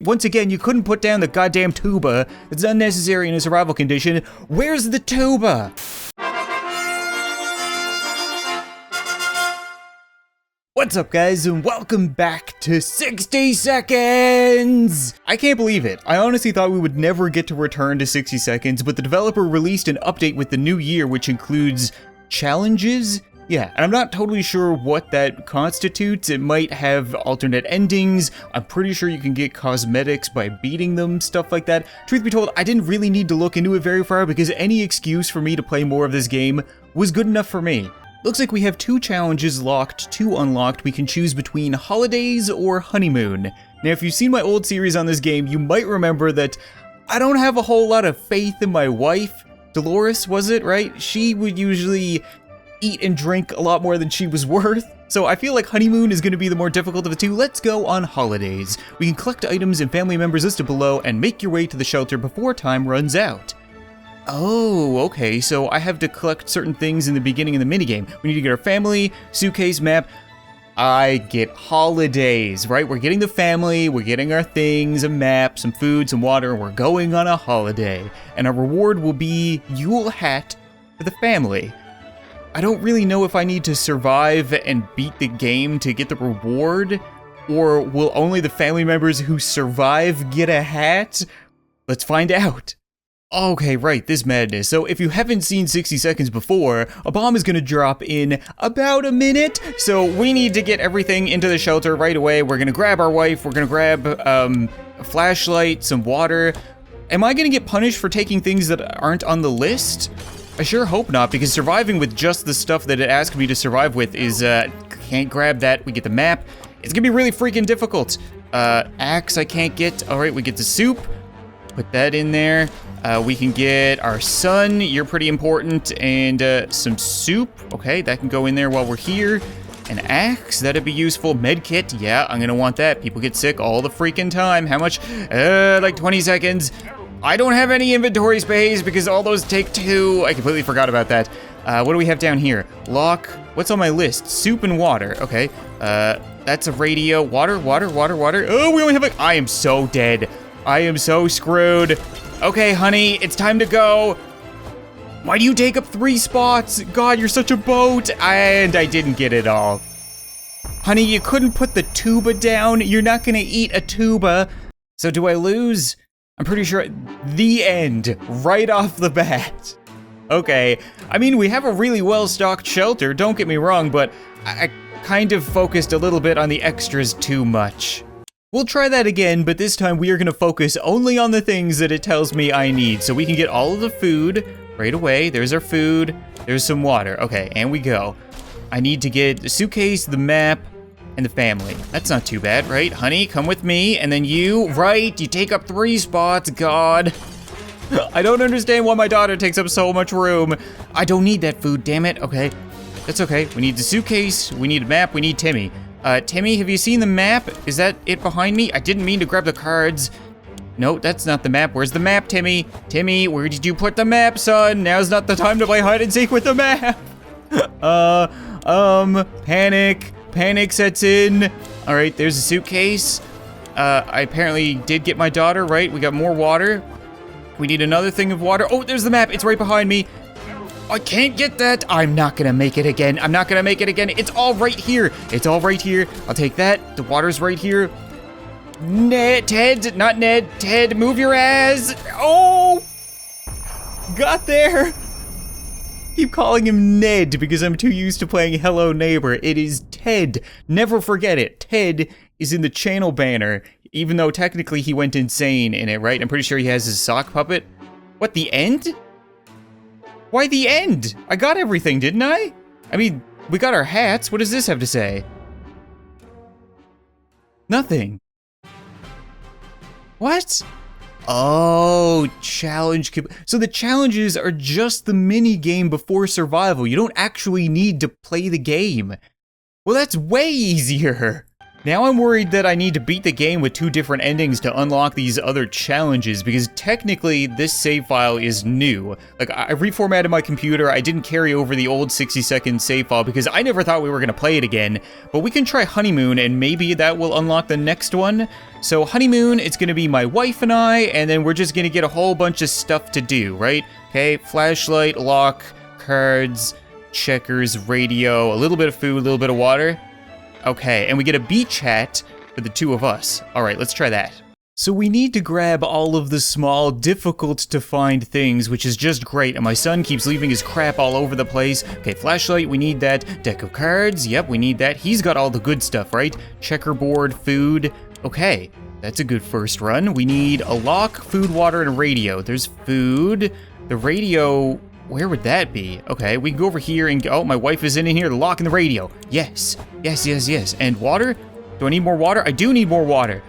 once again, you couldn't put down the goddamn tuba. It's unnecessary in a survival condition. Where's the tuba? What's up, guys, and welcome back to 60 seconds! I can't believe it. I honestly thought we would never get to return to 60 seconds, but the developer released an update with the new year, which includes challenges? Yeah, and I'm not totally sure what that constitutes. It might have alternate endings. I'm pretty sure you can get cosmetics by beating them, stuff like that. Truth be told, I didn't really need to look into it very far because any excuse for me to play more of this game was good enough for me. Looks like we have 2 challenges locked, 2 unlocked. We can choose between holidays or honeymoon. Now, if you've seen my old series on this game, you might remember that I don't have a whole lot of faith in my wife. Dolores, was it, right? She would usually eat and drink a lot more than she was worth. So I feel like honeymoon is going to be the more difficult of the 2. Let's go on holidays. We can collect items and family members listed below and make your way to the shelter before time runs out. Oh, okay, so I have to collect certain things in the beginning of the minigame. We need to get our family, suitcase, map. I get holidays, right? We're getting the family, we're getting our things, a map, some food, some water, and we're going on a holiday. And our reward will be Yule hat for the family. I don't really know if I need to survive and beat the game to get the reward, or will only the family members who survive get a hat? Let's find out. Okay, right, this madness. So if you haven't seen 60 seconds before, a bomb is gonna drop in about a minute. So we need to get everything into the shelter right away. We're gonna grab our wife, we're gonna grab a flashlight, some water. Am I gonna get punished for taking things that aren't on the list? I sure hope not, because surviving with just the stuff that it asked me to survive with is, can't grab that. We get the map. It's gonna be really freaking difficult. Axe I can't get. All right, we get the soup. Put that in there. We can get our son, you're pretty important, and some soup. Okay, that can go in there while we're here. An axe, that'd be useful. Med kit, yeah, I'm gonna want that. People get sick all the freaking time. How much? Like 20 seconds. I don't have any inventory space because all those take 2. I completely forgot about that. What do we have down here? Lock, what's on my list? Soup and water, okay. That's a radio. Water. Oh, we only have like, I am so dead. I am so screwed. Okay, honey, it's time to go. Why do you take up 3 spots? God, you're such a boat. And I didn't get it all. Honey, you couldn't put the tuba down. You're not gonna eat a tuba. So do I lose? I'm pretty sure the end, right off the bat. Okay, I mean, we have a really well-stocked shelter, don't get me wrong, but I kind of focused a little bit on the extras too much. We'll try that again, but this time we are gonna focus only on the things that it tells me I need. So we can get all of the food right away. There's our food, there's some water. Okay, and we go. I need to get the suitcase, the map, and the family. That's not too bad, right? Honey, come with me, and then you, right, you take up 3 spots, God. I don't understand why my daughter takes up so much room. I don't need that food, damn it. Okay, that's okay. We need the suitcase, we need a map, we need Timmy. Timmy, have you seen the map? Is that it behind me? I didn't mean to grab the cards. No, that's not the map. Where's the map, Timmy? Timmy, where did you put the map, son? Now's not the time to play hide and seek with the map. Panic. Panic sets in. All right, there's a suitcase. I apparently did get my daughter, right? We got more water. We need another thing of water. Oh, there's the map. It's right behind me. I can't get that. I'm not gonna make it again. I'm not gonna make it again. It's all right here. It's all right here. I'll take that. The water's right here. Ned, Ted, not Ned. Ted, move your ass. Oh, got there. Keep calling him Ned because I'm too used to playing Hello Neighbor. It is Ted. Never forget it. Ted is in the channel banner, even though technically he went insane in it, right? I'm pretty sure he has his sock puppet. What, the end? Why the end? I got everything, didn't I? I mean, we got our hats. What does this have to say? Nothing. What? Oh, challenge. So the challenges are just the mini game before survival. You don't actually need to play the game. Well, that's way easier. Now I'm worried that I need to beat the game with 2 different endings to unlock these other challenges, because technically this save file is new. Like, I reformatted my computer, I didn't carry over the old 60-second save file because I never thought we were gonna play it again, but we can try Honeymoon and maybe that will unlock the next one. So Honeymoon, it's gonna be my wife and I, and then we're just gonna get a whole bunch of stuff to do, right? Okay, flashlight, lock, cards, checkers, radio, a little bit of food, a little bit of water. Okay, and we get a beach hat for the 2 of us. All right, let's try that. So we need to grab all of the small, difficult to find things, which is just great, and my son keeps leaving his crap all over the place. Okay, flashlight, we need that. Deck of cards, yep, we need that. He's got all the good stuff, right? Checkerboard, food. Okay, that's a good first run. We need a lock, food, water, and a radio. There's food. The radio... Where would that be? Okay, we can go over here and oh, my wife is in here locking the radio. Yes, yes, yes, yes. And water? Do I need more water? I do need more water.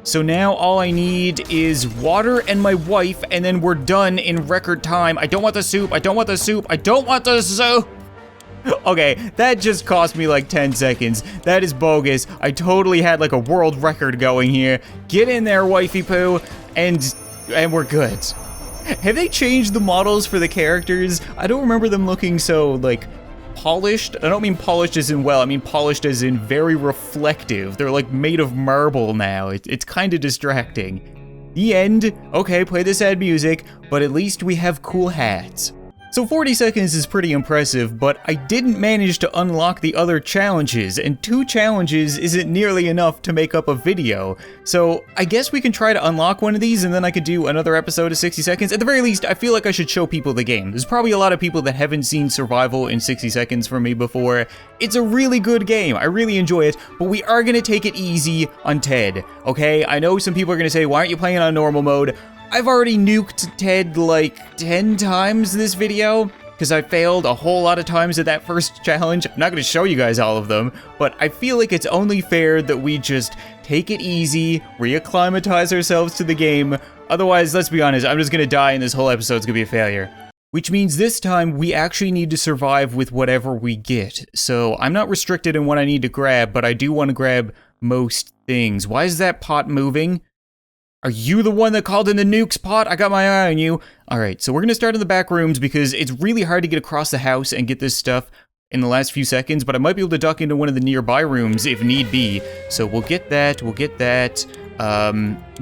So now all I need is water and my wife, and then we're done in record time. I don't want the soup. I don't want the soup. I don't want the soup. Okay, that just cost me like 10 seconds. That is bogus. I totally had like a world record going here. Get in there, wifey poo, and we're good. Have they changed the models for the characters? I don't remember them looking so, like, polished. I don't mean polished as in well, I mean polished as in very reflective. They're, like, made of marble now. It's kind of distracting. The end. Okay, play the sad music, but at least we have cool hats. So 40 seconds is pretty impressive, but I didn't manage to unlock the other challenges, and 2 challenges isn't nearly enough to make up a video. So I guess we can try to unlock one of these and then I could do another episode of 60 seconds. At the very least, I feel like I should show people the game. There's probably a lot of people that haven't seen survival in 60 seconds from me before. It's a really good game, I really enjoy it, but we are gonna take it easy on Ted, okay? I know some people are gonna say, why aren't you playing on normal mode? I've already nuked Ted like 10 times this video, because I failed a whole lot of times at that first challenge. I'm not going to show you guys all of them, but I feel like it's only fair that we just take it easy, reacclimatize ourselves to the game. Otherwise, let's be honest, I'm just going to die and this whole episode's going to be a failure. Which means this time we actually need to survive with whatever we get. So I'm not restricted in what I need to grab, but I do want to grab most things. Why is that pot moving? Are you the one that called in the nukes, pot? I got my eye on you. All right, so we're gonna start in the back rooms because it's really hard to get across the house and get this stuff in the last few seconds, but I might be able to duck into one of the nearby rooms if need be. So we'll get that,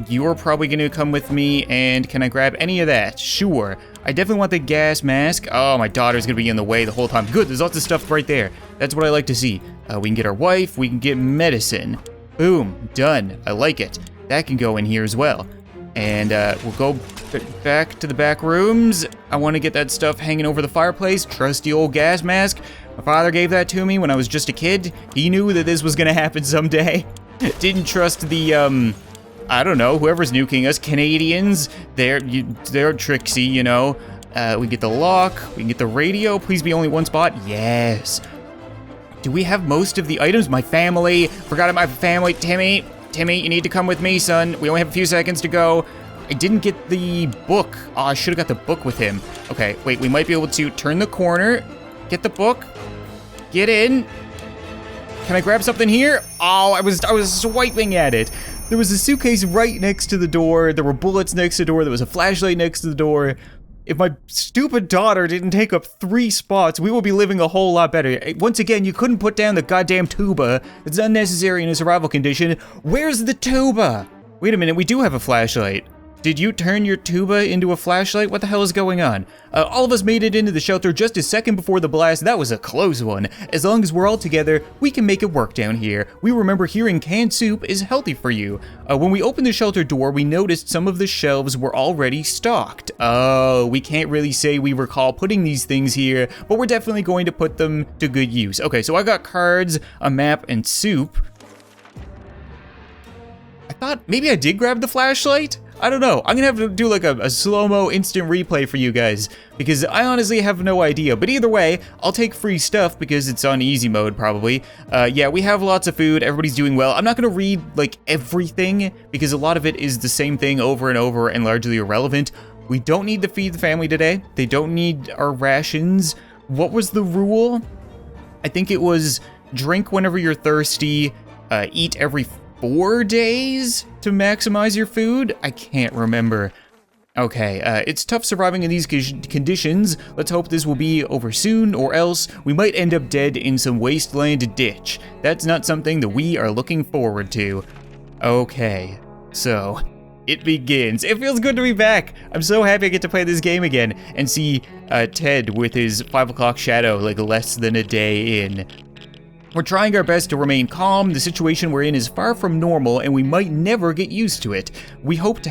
You're probably gonna come with me, and can I grab any of that? Sure. I definitely want the gas mask. Oh, my daughter's gonna be in the way the whole time. Good, there's lots of stuff right there. That's what I like to see. We can get our wife, we can get medicine. Boom, done, I like it. That can go in here as well. And we'll go back to the back rooms. I want to get that stuff hanging over the fireplace. Trusty old gas mask. My father gave that to me when I was just a kid. He knew that this was gonna happen someday. Didn't trust the, I don't know, whoever's nuking us. Canadians, they're tricksy, you know. We get the lock, we can get the radio. Please be only one spot. Yes. Do we have most of the items? My family. Forgot about my family. Timmy, you need to come with me, son. We only have a few seconds to go. I didn't get the book. Oh, I should have got the book with him. Okay, wait, we might be able to turn the corner, get the book, get in. Can I grab something here? Oh, I was swiping at it. There was a suitcase right next to the door. There were bullets next to the door. There was a flashlight next to the door. If my stupid daughter didn't take up 3 spots, we would be living a whole lot better. Once again, you couldn't put down the goddamn tuba. It's unnecessary in a survival condition. Where's the tuba? Wait a minute, we do have a flashlight. Did you turn your tuba into a flashlight? What the hell is going on? All of us made it into the shelter just a second before the blast. That was a close one. As long as we're all together, we can make it work down here. We remember hearing canned soup is healthy for you. When we opened the shelter door, we noticed some of the shelves were already stocked. Oh, we can't really say we recall putting these things here, but we're definitely going to put them to good use. Okay, so I got cards, a map, and soup. I thought maybe I did grab the flashlight? I don't know. I'm gonna have to do like a slow-mo instant replay for you guys because I honestly have no idea. But either way, I'll take free stuff because it's on easy mode probably. Yeah, we have lots of food. Everybody's doing well. I'm not gonna read like everything because a lot of it is the same thing over and over and largely irrelevant. We don't need to feed the family today. They don't need our rations. What was the rule? I think it was drink whenever you're thirsty. eat every 4 days to maximize your food? I can't remember. Okay, it's tough surviving in these conditions. Let's hope this will be over soon, or else we might end up dead in some wasteland ditch. That's not something that we are looking forward to. Okay, so it begins. It feels good to be back. I'm so happy I get to play this game again and see Ted with his 5 o'clock shadow like less than a day in. We're trying our best to remain calm. The situation we're in is far from normal and we might never get used to it. We hope the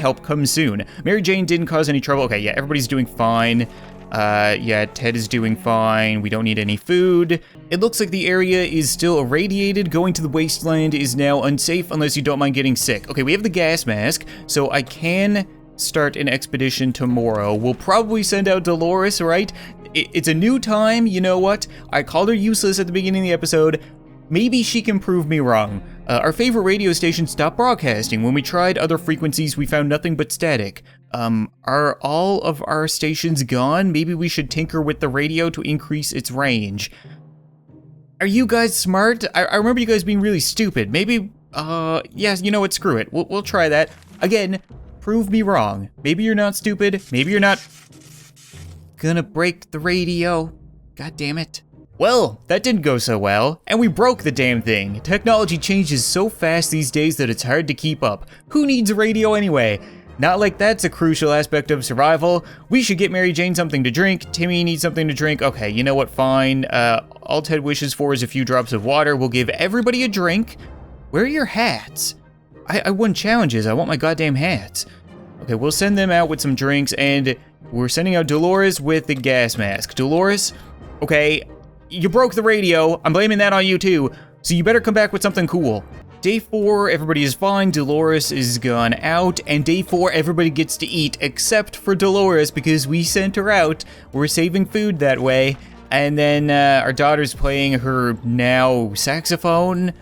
help comes soon. Mary Jane didn't cause any trouble. Okay, yeah, everybody's doing fine. Yeah, Ted is doing fine. We don't need any food. It looks like the area is still irradiated. Going to the wasteland is now unsafe unless you don't mind getting sick. Okay, we have the gas mask, so I can start an expedition tomorrow. We'll probably send out Dolores, right? It's a new time, you know what? I called her useless at the beginning of the episode. Maybe she can prove me wrong. Our favorite radio station stopped broadcasting. When we tried other frequencies, we found nothing but static. Are all of our stations gone? Maybe we should tinker with the radio to increase its range. Are you guys smart? I remember you guys being really stupid. Maybe, yes, you know what, screw it. We'll try that. Again, prove me wrong. Maybe you're not stupid. Maybe you're not gonna break the radio. God damn it. Well, that didn't go so well, and we broke the damn thing. Technology changes so fast these days that it's hard to keep up. Who needs a radio anyway? Not like that's a crucial aspect of survival. We should get Mary Jane something to drink. Timmy needs something to drink. Okay, you know what, fine. All Ted wishes for is a few drops of water. We'll give everybody a drink. Where are your hats? I won challenges. I want my goddamn hats. Okay, we'll send them out with some drinks, and we're sending out Dolores with the gas mask. Dolores, okay, you broke the radio. I'm blaming that on you too, so you better come back with something cool. Day 4, everybody is fine. Dolores is gone out, and day 4, everybody gets to eat, except for Dolores because we sent her out. We're saving food that way. And then our daughter's playing her now saxophone.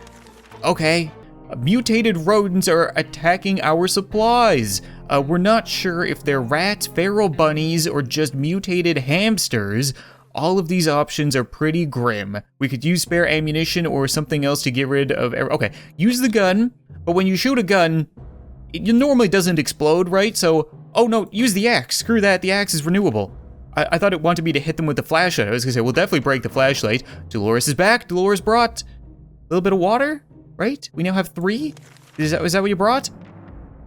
Okay. Mutated rodents are attacking our supplies. We're not sure if they're rats, feral bunnies, or just mutated hamsters. All of these options are pretty grim. We could use spare ammunition or something else to get rid of... Okay, use the gun, but when you shoot a gun, it normally doesn't explode, right? So, oh no, use the axe. Screw that, the axe is renewable. I thought it wanted me to hit them with the flashlight. I was gonna say, we'll definitely break the flashlight. Dolores is back. Dolores brought a little bit of water, right? We now have 3? Is that what you brought?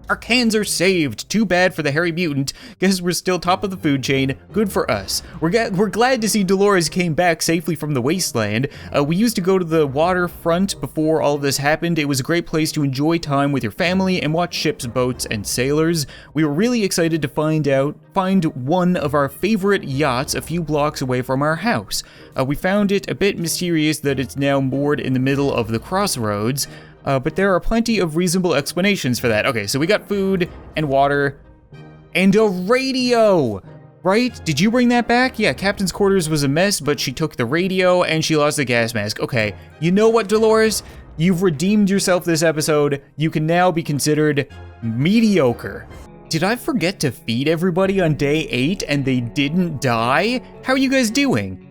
Our cans are saved. Too bad for the hairy mutant. Guess we're still top of the food chain. Good for us. We're glad to see Dolores came back safely from the wasteland. We used to go to the waterfront before all of this happened. It was a great place to enjoy time with your family and watch ships, boats, and sailors. We were really excited to find one of our favorite yachts a few blocks away from our house. We found it a bit mysterious that it's now moored in the middle of the crossroads. But there are plenty of reasonable explanations for that. Okay, so we got food and water and a radio, right? Did you bring that back? Yeah, Captain's quarters was a mess, but she took the radio and she lost the gas mask. Okay, you know what, Dolores? You've redeemed yourself this episode. You can now be considered mediocre. Did I forget to feed everybody on day 8 and they didn't die? How are you guys doing?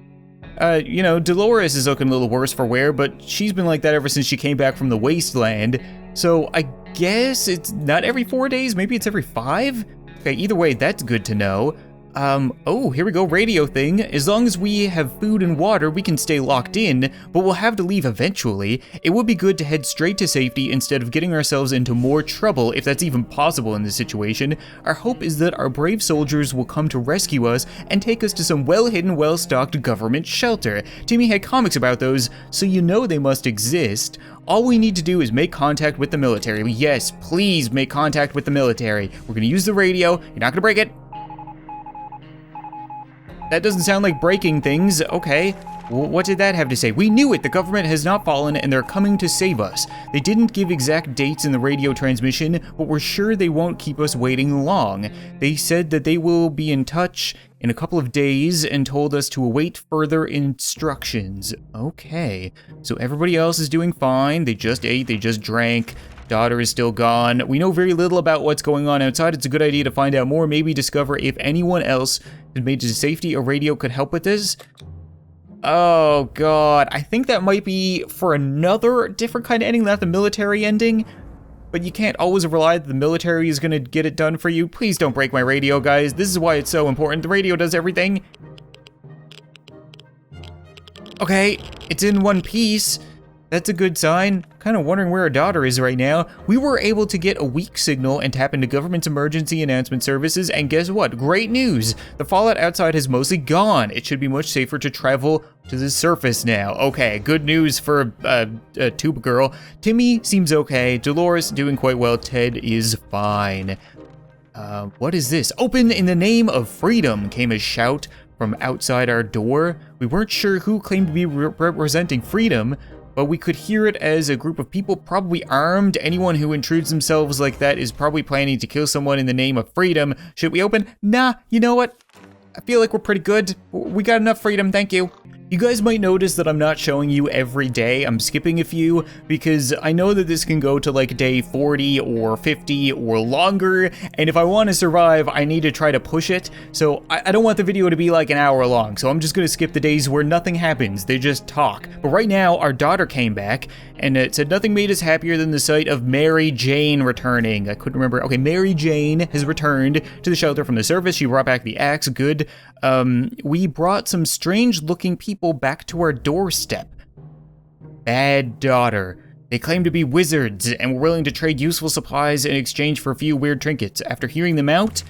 You know, Dolores is looking a little worse for wear, but she's been like that ever since she came back from the wasteland. So I guess it's not every 4 days, maybe it's every 5? Okay, either way, that's good to know. Oh, here we go, radio thing. As long as we have food and water, we can stay locked in, but we'll have to leave eventually. It would be good to head straight to safety instead of getting ourselves into more trouble, if that's even possible in this situation. Our hope is that our brave soldiers will come to rescue us and take us to some well-hidden, well-stocked government shelter. Timmy had comics about those, so you know they must exist. All we need to do is make contact with the military. Yes, please make contact with the military. We're gonna use the radio. You're not gonna break it. That doesn't sound like breaking things. Okay, what did that have to say? We knew it. The government has not fallen and they're coming to save us. They didn't give exact dates in the radio transmission, but we're sure they won't keep us waiting long. They said that they will be in touch in a couple of days and told us to await further instructions. Okay, so everybody else is doing fine. They just ate, they just drank. Daughter is still gone. We know very little about what's going on outside. It's a good idea to find out more, maybe discover if anyone else has made it to safety. A radio could help with this. Oh god, I think that might be for another different kind of ending, not the military ending. But you can't always rely that the military is gonna get it done for you. Please don't break my radio, guys. This is why it's so important. The radio does everything. Okay, it's in one piece. That's a good sign. Kind of wondering where our daughter is right now. We were able to get a weak signal and tap into government's emergency announcement services, and guess what? Great news! The fallout outside has mostly gone. It should be much safer to travel to the surface now. Okay, good news for Tuba Girl. Timmy seems okay. Dolores doing quite well. Ted is fine. What is this? Open in the name of freedom, came a shout from outside our door. We weren't sure who claimed to be representing freedom, but we could hear it as a group of people, probably armed. Anyone who intrudes themselves like that is probably planning to kill someone in the name of freedom. Should we open? Nah, you know what? I feel like we're pretty good. We got enough freedom, thank you. You guys might notice that I'm not showing you every day. I'm skipping a few because I know that this can go to like day 40 or 50 or longer, and if I want to survive, I need to try to push it. So I don't want the video to be like an hour long, so I'm just gonna skip the days where nothing happens. They just talk. But right now, our daughter came back, and it said nothing made us happier than the sight of Mary Jane returning. I couldn't remember. Okay, Mary Jane has returned to the shelter from the surface. She brought back the axe. Good. We brought some strange-looking people back to our doorstep. Bad daughter. They claim to be wizards and were willing to trade useful supplies in exchange for a few weird trinkets. After hearing them out,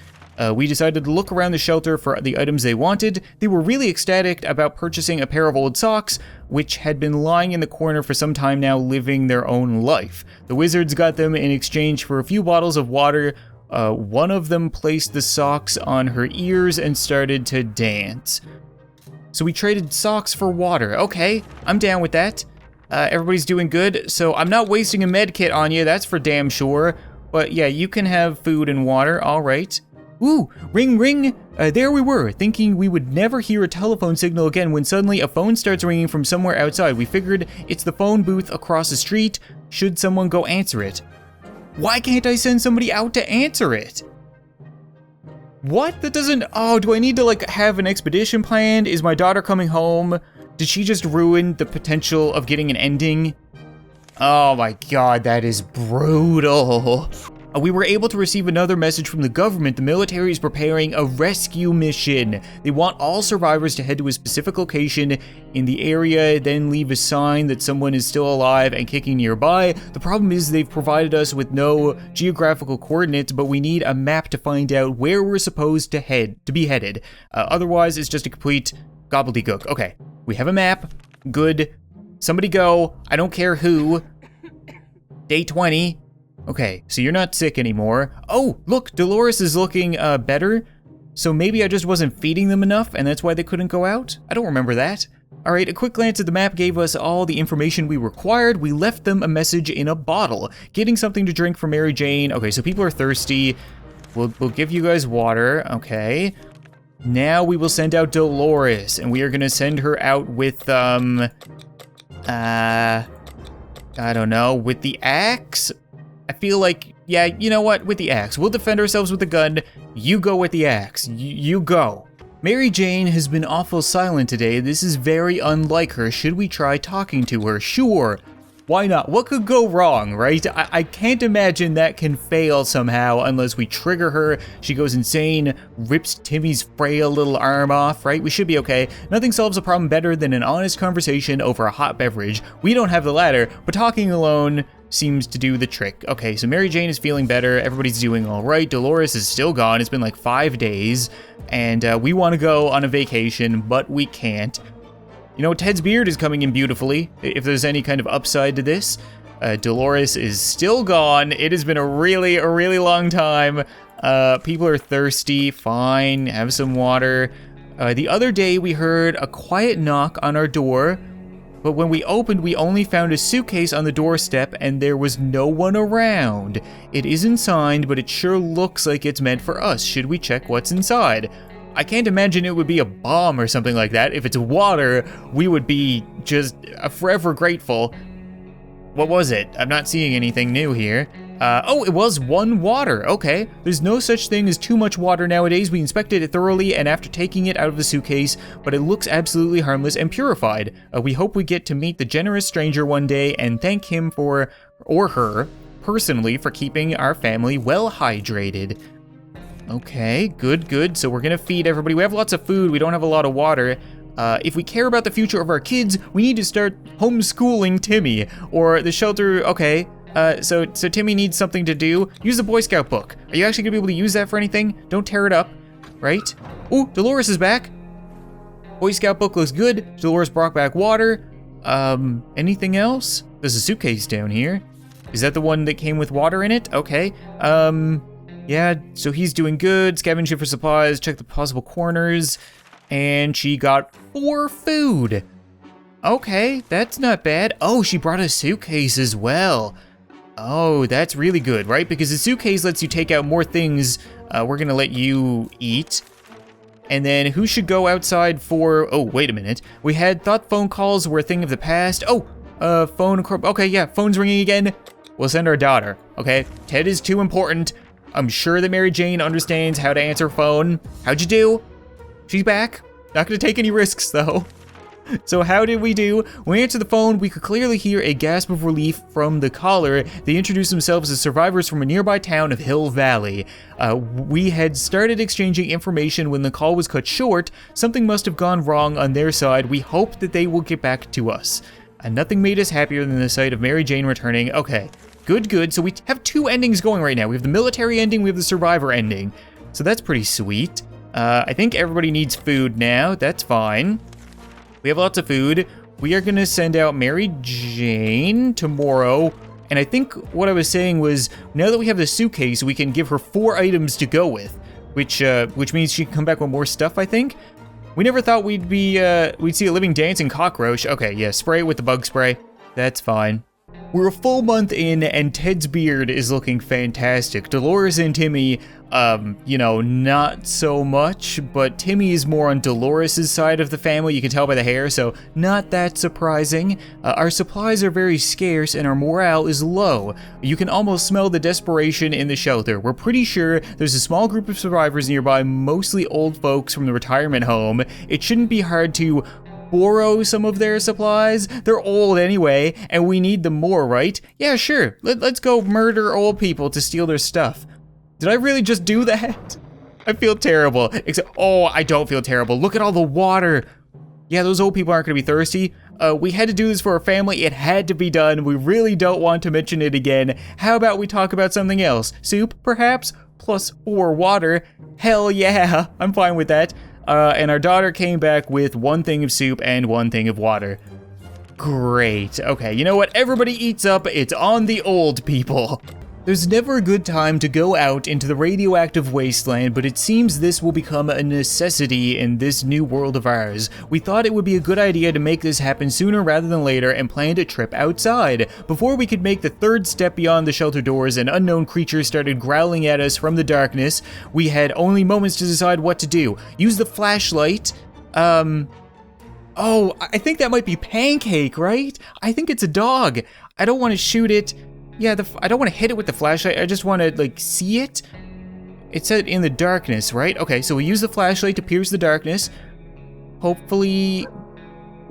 we decided to look around the shelter for the items they wanted. They were really ecstatic about purchasing a pair of old socks, which had been lying in the corner for some time now, living their own life. The wizards got them in exchange for a few bottles of water. One of them placed the socks on her ears and started to dance. So we traded socks for water. Okay, I'm down with that. Everybody's doing good. So I'm not wasting a med kit on you, that's for damn sure. But yeah, you can have food and water, all right. Ooh, ring ring. There we were, thinking we would never hear a telephone signal again when suddenly a phone starts ringing from somewhere outside. We figured it's the phone booth across the street. Should someone go answer it? Why can't I send somebody out to answer it? What? That doesn't, oh, do I need to like have an expedition planned? Is my daughter coming home? Did she just ruin the potential of getting an ending? Oh my god, that is brutal. We were able to receive another message from the government. The military is preparing a rescue mission. They want all survivors to head to a specific location in the area, then leave a sign that someone is still alive and kicking nearby. The problem is they've provided us with no geographical coordinates, but we need a map to find out where we're supposed to be headed. Otherwise, it's just a complete gobbledygook. Okay, we have a map. Good. Somebody go. I don't care who. Day 20. Okay, so you're not sick anymore. Oh, look, Dolores is looking better. So maybe I just wasn't feeding them enough and that's why they couldn't go out? I don't remember that. All right, a quick glance at the map gave us all the information we required. We left them a message in a bottle. Getting something to drink for Mary Jane. Okay, so people are thirsty. We'll give you guys water, okay. Now we will send out Dolores and we are gonna send her out with, I don't know, with the axe? I feel like, yeah, you know what? With the axe. We'll defend ourselves with the gun. You go with the axe. You go. Mary Jane has been awful silent today. This is very unlike her. Should we try talking to her? Sure. Why not? What could go wrong, right? I can't imagine that can fail somehow unless we trigger her. She goes insane, rips Timmy's frail little arm off, right? We should be okay. Nothing solves a problem better than an honest conversation over a hot beverage. We don't have the latter, but talking alone seems to do the trick. Okay, so Mary Jane is feeling better. Everybody's doing all right. Dolores is still gone. It's been like 5 days, and we want to go on a vacation, but we can't. You know, Ted's beard is coming in beautifully, if there's any kind of upside to this. Dolores is still gone. It has been a really long time. People are thirsty. Fine, have some water. The other day we heard a quiet knock on our door, but when we opened, we only found a suitcase on the doorstep and there was no one around. It isn't signed, but it sure looks like it's meant for us. Should we check what's inside? I can't imagine it would be a bomb or something like that. If it's water, we would be just forever grateful. What was it? I'm not seeing anything new here. Oh, it was 1 water, okay. There's no such thing as too much water nowadays. We inspected it thoroughly and after taking it out of the suitcase, but it looks absolutely harmless and purified. We hope we get to meet the generous stranger one day and thank him for, or her, personally for keeping our family well hydrated. Okay, good. So we're gonna feed everybody. We have lots of food, we don't have a lot of water. If we care about the future of our kids, we need to start homeschooling Timmy, or the shelter, okay. So Timmy needs something to do. Use the Boy Scout book. Are you actually gonna be able to use that for anything? Don't tear it up, right? Ooh, Dolores is back. Boy Scout book looks good. Dolores brought back water. Anything else? There's a suitcase down here. Is that the one that came with water in it? Okay. Yeah, so he's doing good. Scavenging for supplies, check the possible corners. And she got 4 food. Okay, that's not bad. Oh, she brought a suitcase as well. Oh, that's really good, right? Because the suitcase lets you take out more things. We're gonna let you eat. And then who should go outside for, oh, wait a minute. We had thought phone calls were a thing of the past. Oh, okay, yeah, phone's ringing again. We'll send our daughter, okay? Ted is too important. I'm sure that Mary Jane understands how to answer phone. How'd you do? She's back. Not gonna take any risks though. So how did we do? When we answered the phone, we could clearly hear a gasp of relief from the caller. They introduced themselves as survivors from a nearby town of Hill Valley. We had started exchanging information when the call was cut short. Something must have gone wrong on their side. We hope that they will get back to us. And nothing made us happier than the sight of Mary Jane returning. Okay, good. So we have 2 endings going right now. We have the military ending, we have the survivor ending. So that's pretty sweet. I think everybody needs food now. That's fine. We have lots of food. We are gonna send out Mary Jane tomorrow. And I think what I was saying was, now that we have the suitcase, we can give her 4 items to go with, which means she can come back with more stuff, I think. We never thought we'd see a living dancing cockroach. Okay, yeah, spray it with the bug spray. That's fine. We're a full month in and Ted's beard is looking fantastic. Dolores and Timmy, you know, not so much, but Timmy is more on Dolores' side of the family. You can tell by the hair, so not that surprising. Our supplies are very scarce and our morale is low. You can almost smell the desperation in the shelter. We're pretty sure there's a small group of survivors nearby, mostly old folks from the retirement home. It shouldn't be hard to borrow some of their supplies. They're old anyway, and we need them more, right? Yeah, sure. Let's go murder old people to steal their stuff. Did I really just do that? I feel terrible. Except, oh, I don't feel terrible. Look at all the water. Yeah, those old people aren't gonna be thirsty. We had to do this for our family. It had to be done. We really don't want to mention it again. How about we talk about something else? Soup, perhaps? +4 water. Hell yeah, I'm fine with that. And our daughter came back with 1 thing of soup and 1 thing of water. Great. Okay, you know what? Everybody eats up. It's on the old people. There's never a good time to go out into the radioactive wasteland, but it seems this will become a necessity in this new world of ours. We thought it would be a good idea to make this happen sooner rather than later and planned a trip outside. Before we could make the 3rd step beyond the shelter doors, an unknown creature started growling at us from the darkness. We had only moments to decide what to do. Use the flashlight. Oh, I think that might be Pancake, right? I think it's a dog. I don't want to shoot it. Yeah, I don't want to hit it with the flashlight. I just want to, like, see it. It's in the darkness, right? Okay, so we use the flashlight to pierce the darkness. Hopefully...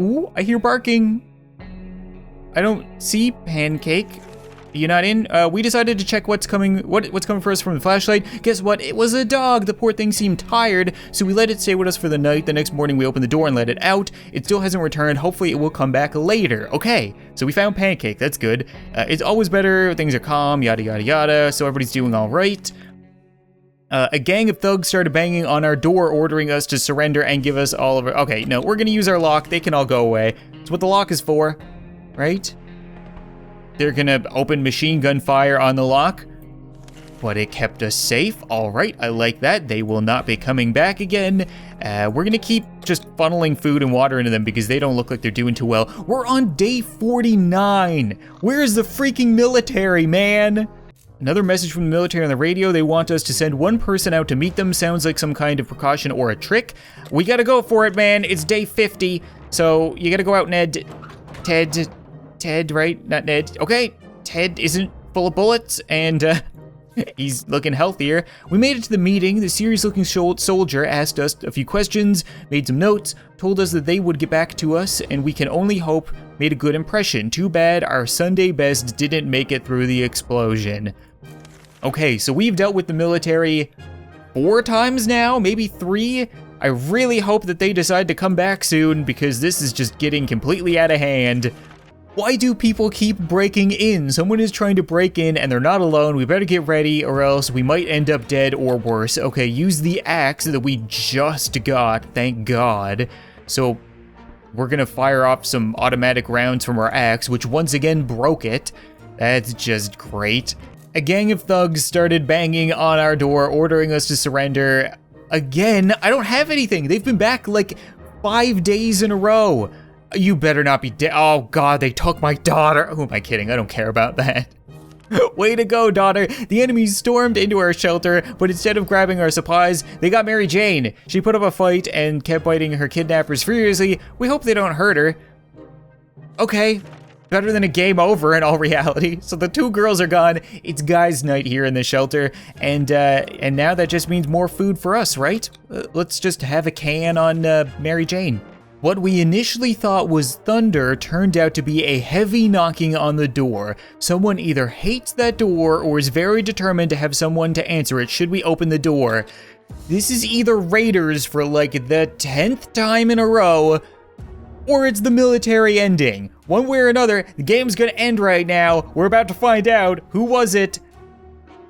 Ooh, I hear barking. I don't see Pancake. You're not in? We decided to check what's coming for us from the flashlight. Guess what? It was a dog. The poor thing seemed tired, so we let it stay with us for the night. The next morning we opened the door and let it out. It still hasn't returned. Hopefully it will come back later. Okay, so we found Pancake. That's good. It's always better. Things are calm, yada, yada, yada. So everybody's doing all right. A gang of thugs started banging on our door, ordering us to surrender and give us all of our... Okay, no, we're gonna use our lock. They can all go away. That's what the lock is for, right? They're gonna open machine gun fire on the lock, but it kept us safe. All right, I like that. They will not be coming back again. We're gonna keep just funneling food and water into them because they don't look like they're doing too well. We're on day 49. Where's the freaking military, man? Another message from the military on the radio. They want us to send 1 person out to meet them. Sounds like some kind of precaution or a trick. We gotta go for it, man. It's day 50, so you gotta go out, Ned. Ted, right? Not Ned. Okay, Ted isn't full of bullets, and he's looking healthier. We made it to the meeting. The serious-looking soldier asked us a few questions, made some notes, told us that they would get back to us, and we can only hope made a good impression. Too bad our Sunday best didn't make it through the explosion. Okay, so we've dealt with the military 4 times now, maybe 3. I really hope that they decide to come back soon, because this is just getting completely out of hand. Why do people keep breaking in? Someone is trying to break in and they're not alone. We better get ready or else we might end up dead or worse. Okay, use the axe that we just got, thank God. So we're gonna fire off some automatic rounds from our axe, which once again broke it. That's just great. A gang of thugs started banging on our door, ordering us to surrender. Again, I don't have anything. They've been back like 5 days in a row. You better not be dead. Oh God, they took my daughter. Who am I kidding? I don't care about that. Way to go, daughter. The enemies stormed into our shelter, but instead of grabbing our supplies, they got Mary Jane. She put up a fight and kept biting her kidnappers furiously. We hope they don't hurt her. Okay, better than a game over in all reality. So the 2 girls are gone. It's guys' night here in the shelter, and now that just means more food for us, right? Let's just have a can on Mary Jane. What we initially thought was thunder turned out to be a heavy knocking on the door. Someone either hates that door or is very determined to have someone to answer it should we open the door. This is either raiders for like the 10th time in a row, or it's the military ending. One way or another, the game's gonna end right now. We're about to find out. Who was it?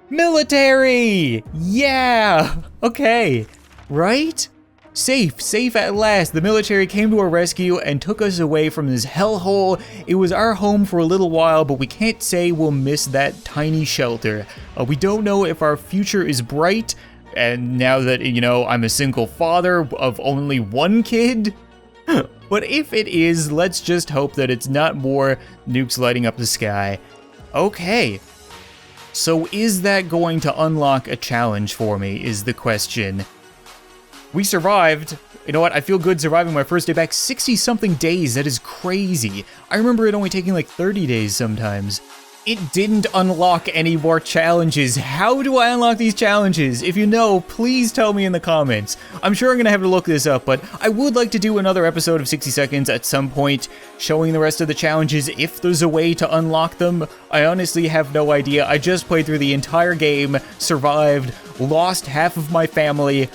Military! Yeah! Okay. Right? Safe at last. The military came to our rescue and took us away from this hellhole. It was our home for a little while, but we can't say we'll miss that tiny shelter. We don't know if our future is bright, and now that, you know, I'm a single father of only 1 kid. But if it is, let's just hope that it's not more nukes lighting up the sky. Okay. So is that going to unlock a challenge for me, is the question. We survived. You know what? I feel good surviving my first day back. 60-something days. That is crazy. I remember it only taking like 30 days sometimes. It didn't unlock any more challenges. How do I unlock these challenges? If you know, please tell me in the comments. I'm sure I'm gonna have to look this up, but I would like to do another episode of 60 Seconds at some point, showing the rest of the challenges if there's a way to unlock them. I honestly have no idea. I just played through the entire game, survived, lost half of my family,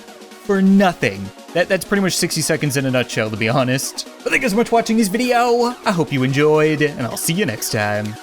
for nothing. That's pretty much 60 seconds in a nutshell, to be honest. But thank you so much for watching this video. I hope you enjoyed, and I'll see you next time.